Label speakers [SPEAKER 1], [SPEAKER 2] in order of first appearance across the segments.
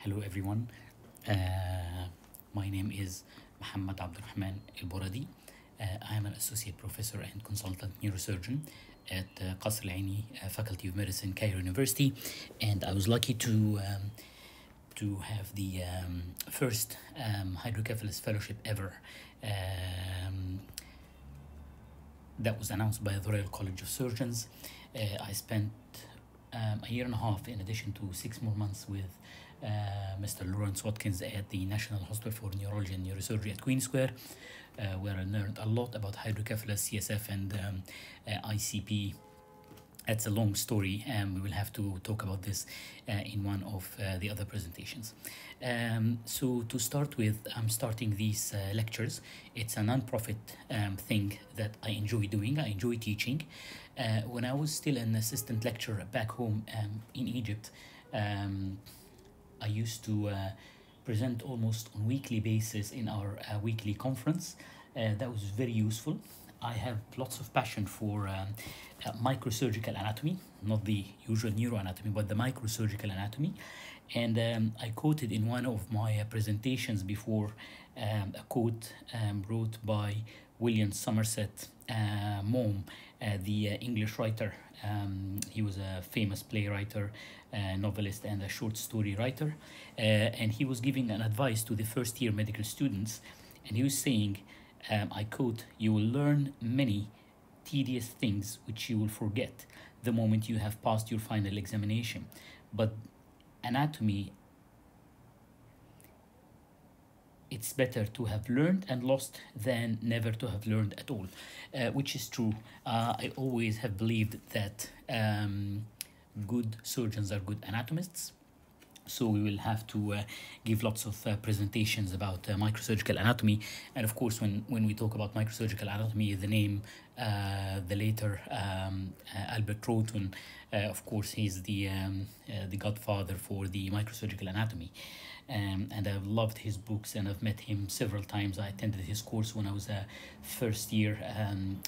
[SPEAKER 1] Hello everyone. My name is Mohamed Elborady. I am an associate professor and consultant neurosurgeon at Qasr Al Aini Faculty of Medicine, Cairo University, and I was lucky to have the first hydrocephalus fellowship ever that was announced by the Royal College of Surgeons. I spent a year and a half, in addition to 6 more months, with Mr. Lawrence Watkins at the National Hospital for Neurology and Neurosurgery at Queen Square, where I learned a lot about hydrocephalus, CSF, and ICP. It's a long story, and we will have to talk about this in one of the other presentations. So to start with, I'm starting these lectures. It's a non-profit thing that I enjoy doing. I enjoy teaching. When I was still an assistant lecturer back home in Egypt, I used to present almost on weekly basis in our weekly conference. That was very useful. I have lots of passion for microsurgical anatomy, not the usual neuroanatomy, but the microsurgical anatomy. And I quoted in one of my presentations before a quote wrote by William Somerset Maugham, the English writer. He was a famous playwright, novelist, and a short story writer. And he was giving an advice to the first year medical students. And he was saying, I quote, "You will learn many tedious things which you will forget the moment you have passed your final examination. But anatomy, it's better to have learned and lost than never to have learned at all," which is true. I always have believed that good surgeons are good anatomists. So we will have to give lots of presentations about microsurgical anatomy. And of course, when we talk about microsurgical anatomy, the name, the later Albert Rhoton, of course, he's the godfather for the microsurgical anatomy. And I've loved his books, and I've met him several times. I attended his course when I was a first year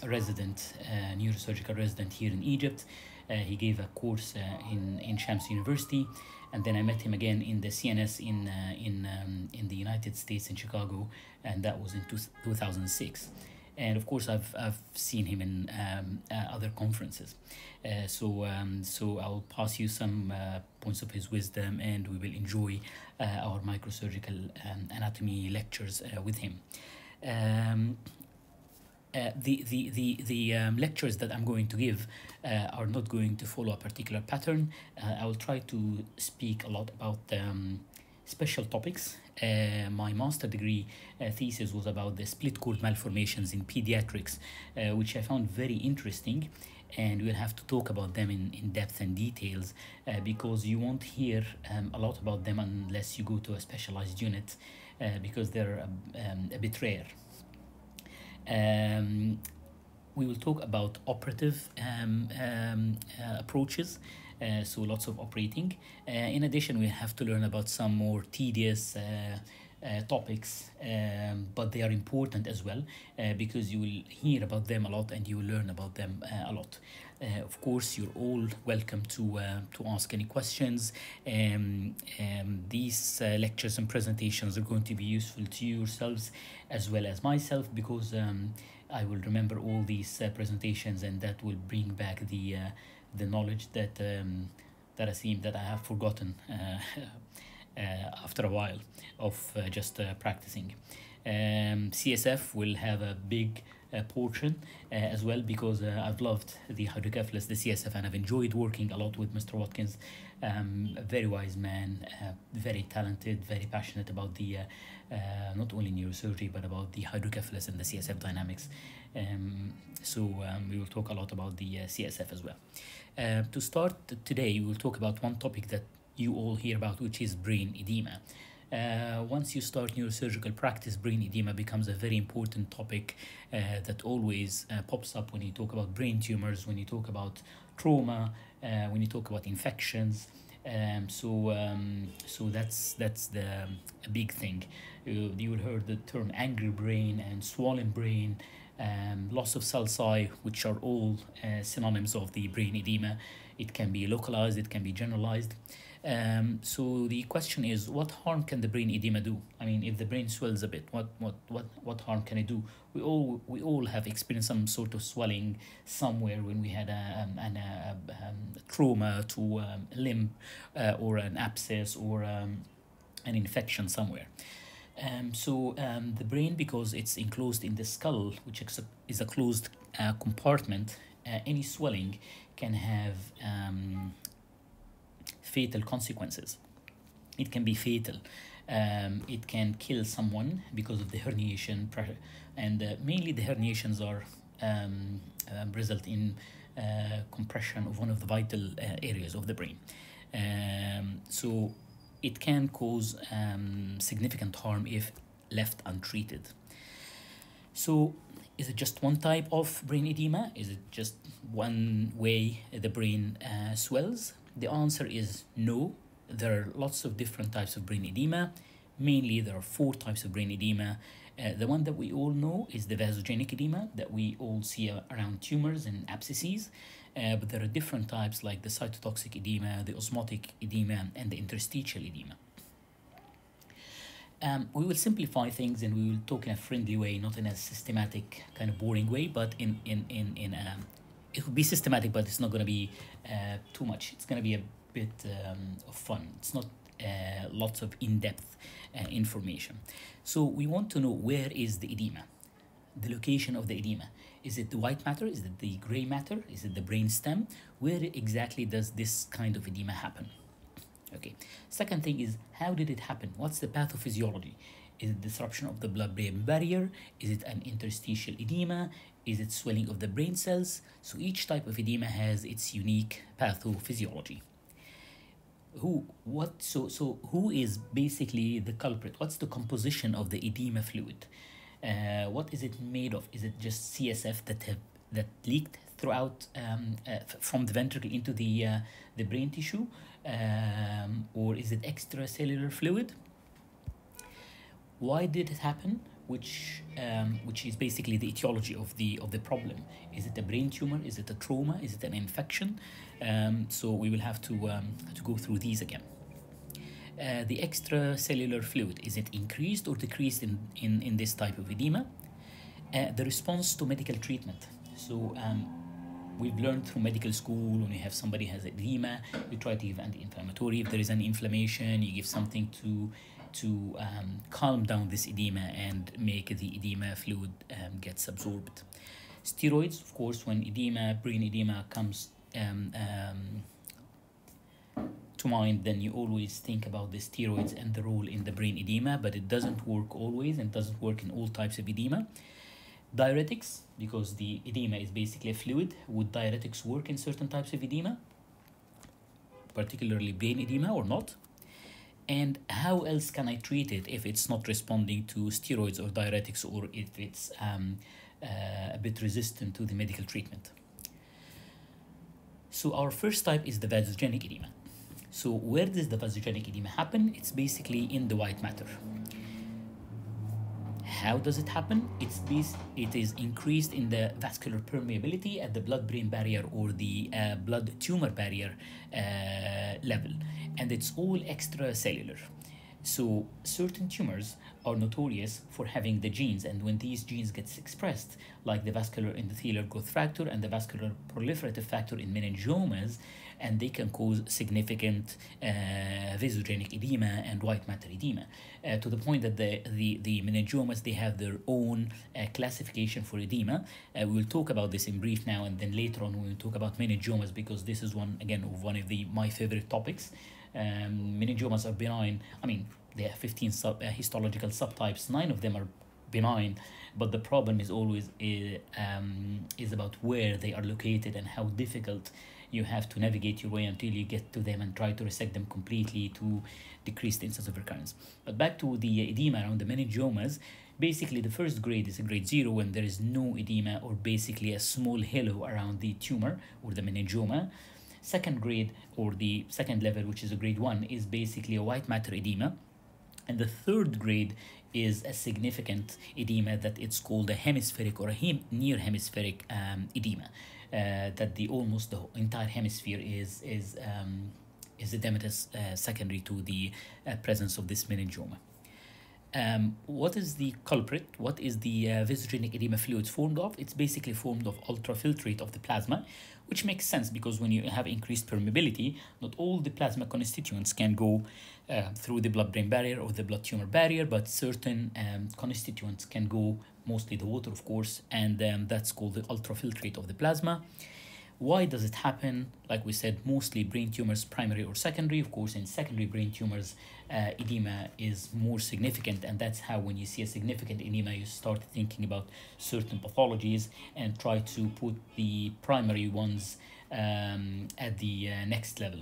[SPEAKER 1] resident, neurosurgical resident here in Egypt. He gave a course in Shams University, and then I met him again in the CNS in the United States in Chicago, and that was in 2006. And of course, I've seen him in other conferences. So I'll pass you some points of his wisdom, and we will enjoy our microsurgical anatomy lectures with him. The lectures that I'm going to give are not going to follow a particular pattern. I will try to speak a lot about special topics. My master degree thesis was about the split cord malformations in pediatrics, which I found very interesting, and we'll have to talk about them in depth and details because you won't hear a lot about them unless you go to a specialized unit because they're a bit rare. We will talk about operative approaches, so lots of operating. In addition, we have to learn about some more tedious topics, but they are important as well because you will hear about them a lot and you will learn about them a lot. Of course, you're all welcome to ask any questions. These lectures and presentations are going to be useful to you yourselves as well as myself because I will remember all these presentations, and that will bring back the knowledge that I seem that I have forgotten after a while of just practicing. CSF will have a big portion as well because I've loved the hydrocephalus, the CSF, and I've enjoyed working a lot with Mr. Watkins. A very wise man, very talented, very passionate about the not only neurosurgery but about the hydrocephalus and the CSF dynamics. So we will talk a lot about the CSF as well. To start today, we will talk about one topic that you all hear about, which is brain edema. Once you start neurosurgical practice, brain edema becomes a very important topic that always pops up when you talk about brain tumors, when you talk about trauma, when you talk about infections. So that's a big thing. You will heard the term angry brain and swollen brain, loss of sulci, which are all synonyms of the brain edema. It can be localized, it can be generalized. So the question is, what harm can the brain edema do? I mean, if the brain swells a bit, what harm can it do? We all have experienced some sort of swelling somewhere when we had a trauma to a limb, or an abscess, or an infection somewhere. The brain, because it's enclosed in the skull, which is a closed compartment, any swelling can have fatal consequences. It can be fatal. It can kill someone because of the herniation pressure, and mainly the herniations are result in compression of one of the vital areas of the brain. So it can cause significant harm if left untreated. So is it just one type of brain edema? Is it just one way the brain swells? The answer is no. There are lots of different types of brain edema. Mainly there are 4 types of brain edema. The one that we all know is the vasogenic edema that we all see around tumors and abscesses. But there are different types like the cytotoxic edema, the osmotic edema, and the interstitial edema. We will simplify things and we will talk in a friendly way, not in a systematic kind of boring way, but it will be systematic, but it's not going to be too much. It's going to be a bit of fun. It's not lots of in-depth information. So we want to know, where is the edema? The location of the edema. Is it the white matter? Is it the gray matter? Is it the brain stem? Where exactly does this kind of edema happen? Okay. Second thing is, how did it happen? What's the pathophysiology? Is it disruption of the blood-brain barrier? Is it an interstitial edema? Is it swelling of the brain cells? So each type of edema has its unique pathophysiology. Who is basically the culprit? What's the composition of the edema fluid? What is it made of? Is it just CSF that leaked throughout from the ventricle into the brain tissue, or is it extracellular fluid? Why did it happen? Which is basically the etiology of the problem. Is it a brain tumor? Is it a trauma? Is it an infection? So we will have to go through these again. The extracellular fluid, is it increased or decreased in this type of edema? The response to medical treatment. So we've learned through medical school, when you have somebody has edema, you try to give anti-inflammatory. If there is an inflammation, you give something to calm down this edema and make the edema fluid gets absorbed. Steroids, of course, when brain edema comes to mind, then you always think about the steroids and the role in the brain edema, but it doesn't work always and doesn't work in all types of edema. Diuretics, because the edema is basically a fluid. Would diuretics work in certain types of edema, particularly brain edema, or not? And how else can I treat it if it's not responding to steroids or diuretics, or if it's a bit resistant to the medical treatment? So our first type is the vasogenic edema. So where does the vasogenic edema happen? It's basically in the white matter. How does it happen? It is increased in the vascular permeability at the blood-brain barrier, or the blood-tumor barrier level, and it's all extracellular. So certain tumors are notorious for having the genes, and when these genes get expressed, like the vascular endothelial growth factor and the vascular proliferative factor in meningiomas, and they can cause significant vasogenic edema and white matter edema, to the point that the meningiomas, they have their own classification for edema. We will talk about this in brief now, and then later on we will talk about meningiomas, because this is one of my favorite topics. Meningiomas are benign. I mean, there are 15 histological subtypes. 9 of them are benign, but the problem is always is about where they are located and how difficult you have to navigate your way until you get to them and try to resect them completely to decrease the instance of recurrence. But back to the edema around the meningiomas, basically the first grade is a grade 0 when there is no edema, or basically a small halo around the tumor or the meningioma. Second grade, or the second level, which is a grade 1, is basically a white matter edema, And the third grade is a significant edema that it's called a hemispheric or a near hemispheric edema, that the almost the entire hemisphere is edematous secondary to the presence of this meningioma. What is the culprit? What is the visogenic edema fluids formed of? It's basically formed of ultrafiltrate of the plasma, which makes sense because when you have increased permeability, not all the plasma constituents can go through the blood-brain barrier or the blood-tumor barrier, but certain constituents can go, mostly the water, of course, and that's called the ultrafiltrate of the plasma. Why does it happen? Like we said, mostly brain tumors, primary or secondary. Of course, in secondary brain tumors, edema is more significant, and that's how when you see a significant edema, you start thinking about certain pathologies and try to put the primary ones at the next level.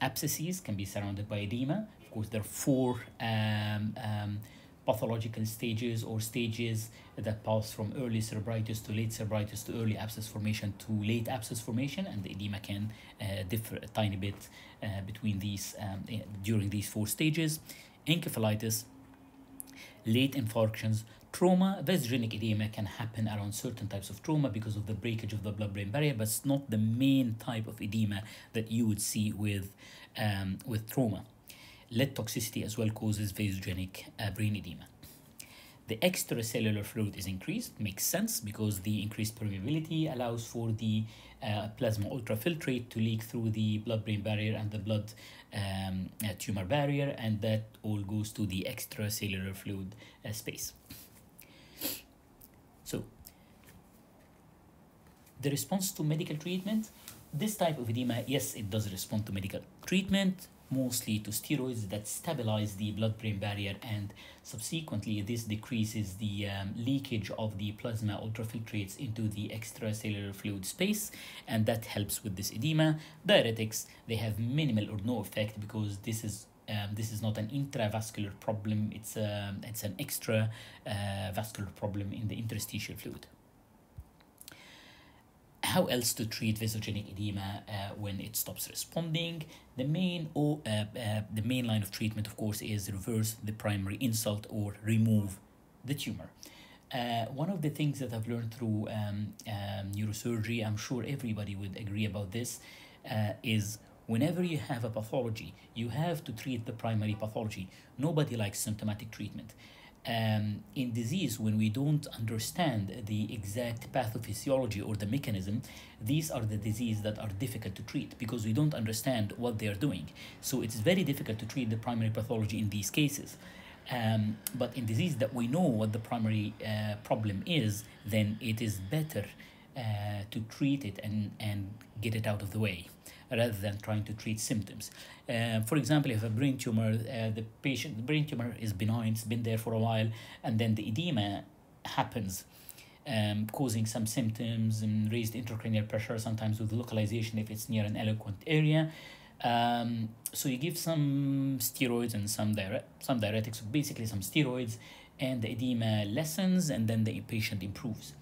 [SPEAKER 1] Abscesses can be surrounded by edema. Of course, there are four pathological stages or stages that pass from early cerebritis to late cerebritis to early abscess formation to late abscess formation, and the edema can differ a tiny bit between these during these four stages. Encephalitis, late infarctions, trauma. Vasogenic edema can happen around certain types of trauma because of the breakage of the blood-brain barrier, but it's not the main type of edema that you would see with trauma. Lead toxicity as well causes vasogenic brain edema. The extracellular fluid is increased, makes sense because the increased permeability allows for the plasma ultrafiltrate to leak through the blood-brain barrier and the blood tumor barrier, and that all goes to the extracellular fluid space. So, the response to medical treatment, this type of edema, yes, it does respond to medical treatment, mostly to steroids that stabilize the blood-brain barrier, and subsequently this decreases the leakage of the plasma ultrafiltrates into the extracellular fluid space, and that helps with this edema. Diuretics, they have minimal or no effect because this is not an intravascular problem, it's an extra vascular problem in the interstitial fluid. How else to treat vasogenic edema when it stops responding? The main line of treatment, of course, is reverse the primary insult or remove the tumor. One of the things that I've learned through neurosurgery, I'm sure everybody would agree about this, is whenever you have a pathology, you have to treat the primary pathology. Nobody likes symptomatic treatment. In disease, when we don't understand the exact pathophysiology or the mechanism, these are the diseases that are difficult to treat because we don't understand what they are doing. So it's very difficult to treat the primary pathology in these cases. But in disease that we know what the primary problem is, then it is better to treat it and get it out of the way, rather than trying to treat symptoms. For example, if a brain tumor, the brain tumor is benign, it's been there for a while, and then the edema happens, causing some symptoms and raised intracranial pressure, sometimes with localization if it's near an eloquent area. So you give some steroids and some diuretics, basically some steroids, and the edema lessens, and then the patient improves.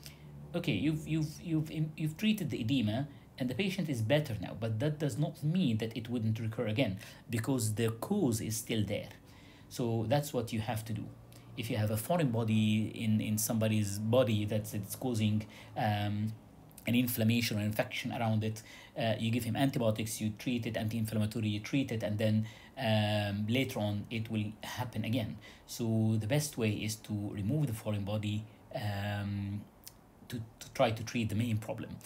[SPEAKER 1] Okay, you've treated the edema, and the patient is better now, but that does not mean that it wouldn't recur again because the cause is still there. So that's what you have to do. If you have a foreign body in somebody's body it's causing an inflammation or infection around it, you give him antibiotics, you treat it, anti-inflammatory, you treat it, and then later on it will happen again. So the best way is to remove the foreign body to try to treat the main problem.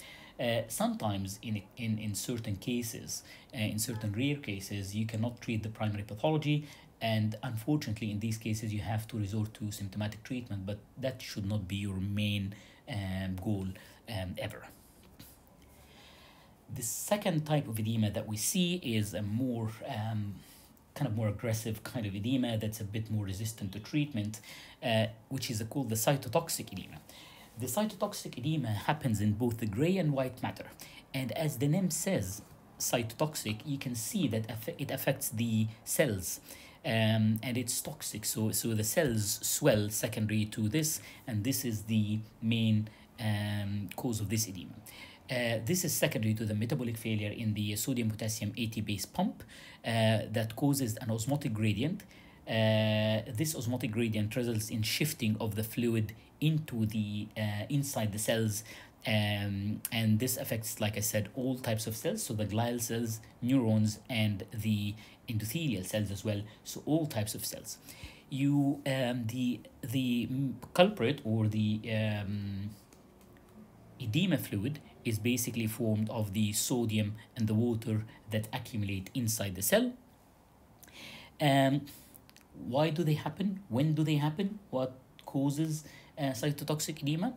[SPEAKER 1] Sometimes in certain cases, in certain rare cases, you cannot treat the primary pathology, and unfortunately in these cases you have to resort to symptomatic treatment, but that should not be your main goal ever. The second type of edema that we see is a more more aggressive kind of edema that's a bit more resistant to treatment, which is called the cytotoxic edema. The cytotoxic edema happens in both the gray and white matter, and as the name says, cytotoxic, you can see that it affects the cells, and it's toxic, so the cells swell secondary to this, and this is the main cause of this edema. This is secondary to the metabolic failure in the sodium-potassium AT base pump that causes an osmotic gradient This osmotic gradient results in shifting of the fluid into the inside the cells, and this affects, like I said, all types of cells, so the glial cells, neurons, and the endothelial cells as well, so all types of cells. The culprit, or the edema fluid, is basically formed of the sodium and the water that accumulate inside the cell. Why do they happen? When do they happen? What causes cytotoxic edema?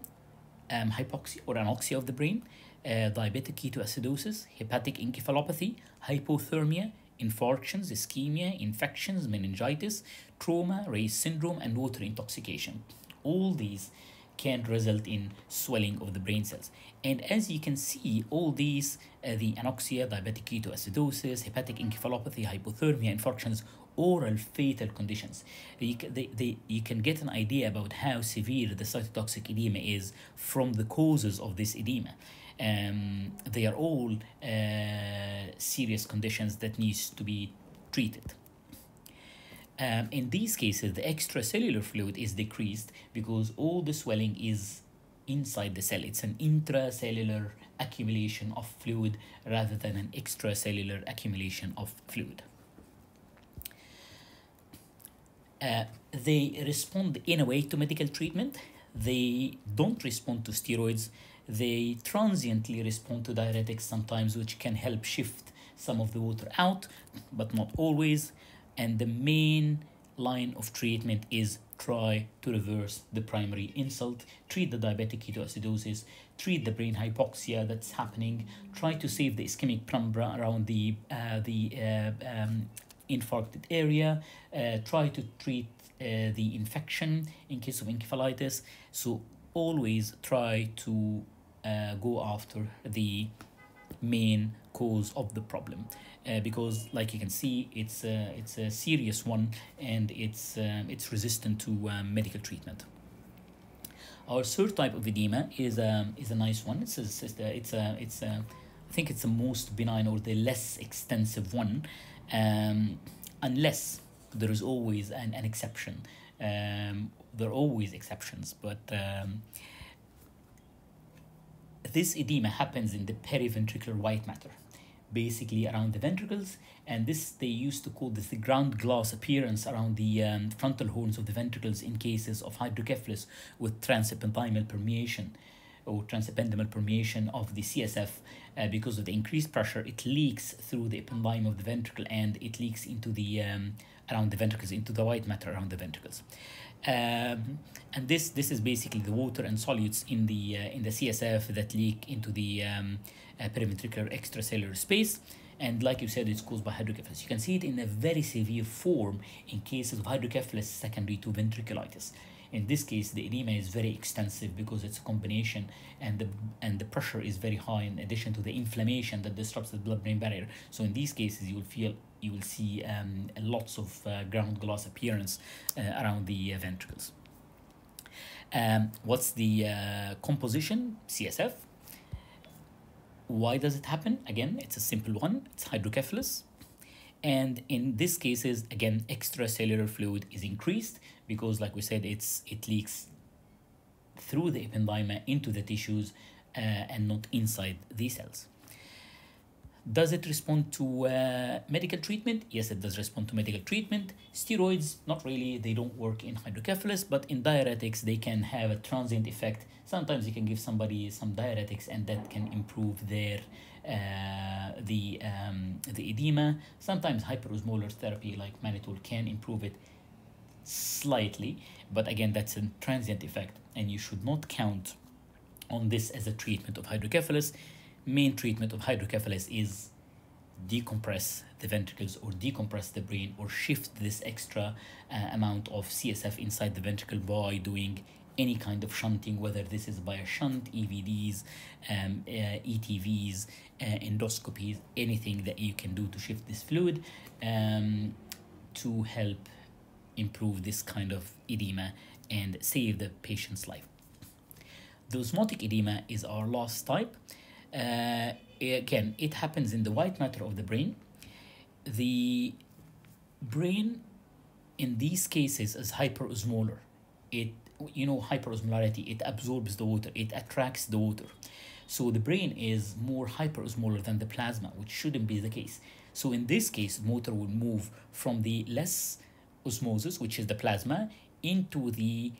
[SPEAKER 1] Hypoxia or anoxia of the brain, diabetic ketoacidosis, hepatic encephalopathy, hypothermia, infarctions, ischemia, infections, meningitis, trauma, Ray's syndrome, and water intoxication. All these can result in swelling of the brain cells. And as you can see, all these, the anoxia, diabetic ketoacidosis, hepatic encephalopathy, hypothermia, infarctions, oral fatal conditions. You can get an idea about how severe the cytotoxic edema is from the causes of this edema. They are all serious conditions that needs to be treated. In these cases, the extracellular fluid is decreased because all the swelling is inside the cell. It's an intracellular accumulation of fluid rather than an extracellular accumulation of fluid. They respond in a way to medical treatment. They don't respond to steroids. They transiently respond to diuretics sometimes, which can help shift some of the water out, but not always. And the main line of treatment is try to reverse the primary insult, treat the diabetic ketoacidosis, treat the brain hypoxia that's happening, try to save the ischemic penumbra around the infarcted area, try to treat the infection in case of encephalitis. So always try to go after the main cause of the problem, because like you can see, it's a serious one, and it's resistant to medical treatment. Our third type of edema is a nice one. I think it's the most benign or the less extensive one, unless there is always an exception. There are always exceptions, but this edema happens in the periventricular white matter, basically around the ventricles, and this they used to call this the ground glass appearance around the frontal horns of the ventricles in cases of hydrocephalus with transependymal permeation or transependymal permeation of the CSF. Because of the increased pressure, it leaks through the ependymon of the ventricle, and it leaks into the around the ventricles, into the white matter around the ventricles. And this is basically the water and solutes in the CSF that leak into the periventricular extracellular space. And like you said, it's caused by hydrocephalus. You can see it in a very severe form in cases of hydrocephalus secondary to ventriculitis. In this case, the edema is very extensive because it's a combination, and the pressure is very high in addition to the inflammation that disrupts the blood-brain barrier. So in these cases, you will see lots of ground glass appearance around the ventricles. What's the composition? CSF. Why does it happen? Again, it's a simple one. It's hydrocephalus. And in these cases, again, extracellular fluid is increased because, like we said, it leaks through the ependyma into the tissues and not inside the cells. Does it respond to medical treatment? Yes, it does respond to medical treatment. Steroids, not really. They don't work in hydrocephalus, but in diuretics, they can have a transient effect. Sometimes you can give somebody some diuretics, and that can improve their the edema. Sometimes hyperosmolar therapy like mannitol can improve it slightly, but again, that's a transient effect, and you should not count on this as a treatment of hydrocephalus. Main treatment of hydrocephalus is decompress the ventricles or decompress the brain or shift this extra amount of CSF inside the ventricle by doing any kind of shunting, whether this is by a shunt, EVDs, ETVs, endoscopies, anything that you can do to shift this fluid to help improve this kind of edema and save the patient's life. The osmotic edema is our last type. Again, it happens in the white matter of the brain. The brain in these cases is hyperosmolar. It, hyperosmolarity, it absorbs the water, it attracts the water. So the brain is more hyperosmolar than the plasma, which shouldn't be the case. So in this case, water will move from the less osmosis, which is the plasma, into the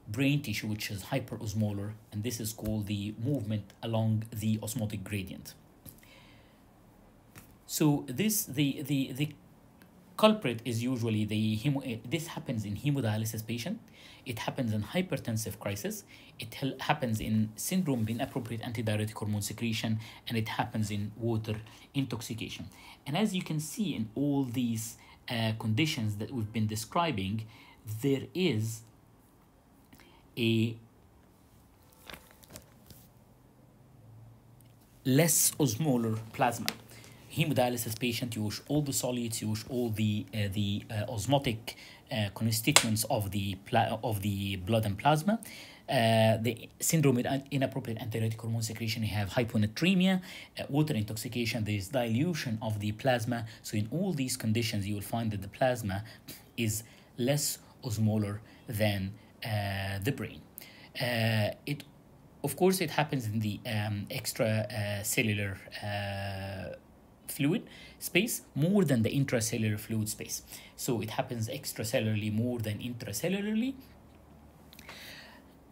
[SPEAKER 1] brain tissue, which is hyperosmolar, and this is called the movement along the osmotic gradient. So the culprit is usually this happens in hemodialysis patient, it happens in hypertensive crisis, it happens in syndrome of inappropriate antidiuretic hormone secretion, and it happens in water intoxication. And as you can see in all these conditions that we've been describing, there is a less osmolar plasma. Hemodialysis patient use all the solids, use all the osmotic constituents of the blood and plasma. The syndrome with inappropriate antidiuretic hormone secretion, you have hyponatremia, water intoxication, there is dilution of the plasma. So in all these conditions, you will find that the plasma is less osmolar than the brain. Of course, it happens in the extracellular fluid space more than the intracellular fluid space. So it happens extracellularly more than intracellularly.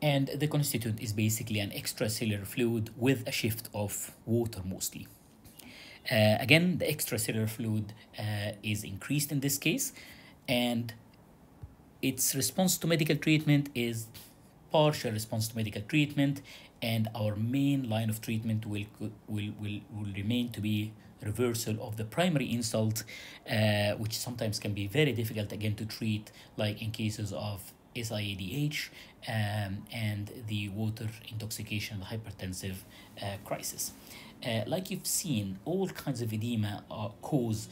[SPEAKER 1] And the constituent is basically an extracellular fluid with a shift of water mostly. Again, the extracellular fluid is increased in this case, and its response to medical treatment is partial response to medical treatment, and our main line of treatment will remain to be reversal of the primary insult, which sometimes can be very difficult again to treat, like in cases of SIADH and the water intoxication, the hypertensive crisis. Like you've seen, all kinds of edema cause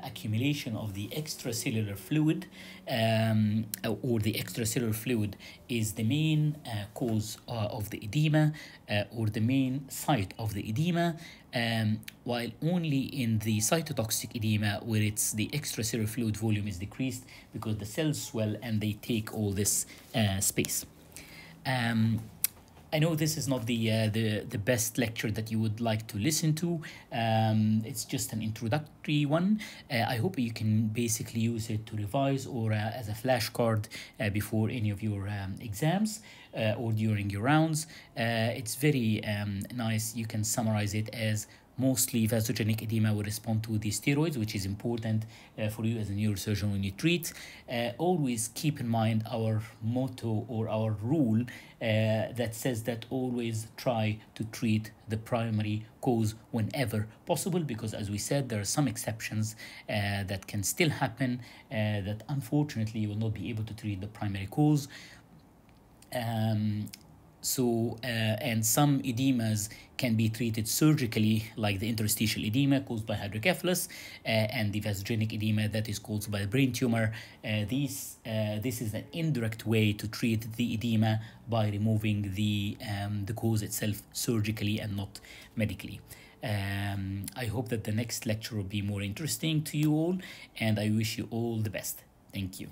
[SPEAKER 1] accumulation of the extracellular fluid, or the extracellular fluid is the main cause of the edema, or the main site of the edema, while only in the cytotoxic edema, where it's the extracellular fluid volume is decreased because the cells swell and they take all this space. I know this is not the best lecture that you would like to listen to. It's just an introductory one. I hope you can basically use it to revise or as a flashcard before any of your exams or during your rounds. It's very nice. You can summarize it as mostly vasogenic edema will respond to the steroids, which is important for you as a neurosurgeon when you treat. Always keep in mind our motto or our rule that says that always try to treat the primary cause whenever possible, because as we said, there are some exceptions that can still happen that unfortunately you will not be able to treat the primary cause. And some edemas can be treated surgically, like the interstitial edema caused by hydrocephalus, and the vasogenic edema that is caused by a brain tumor. This is an indirect way to treat the edema by removing the cause itself surgically and not medically. I hope that the next lecture will be more interesting to you all, and I wish you all the best. Thank you.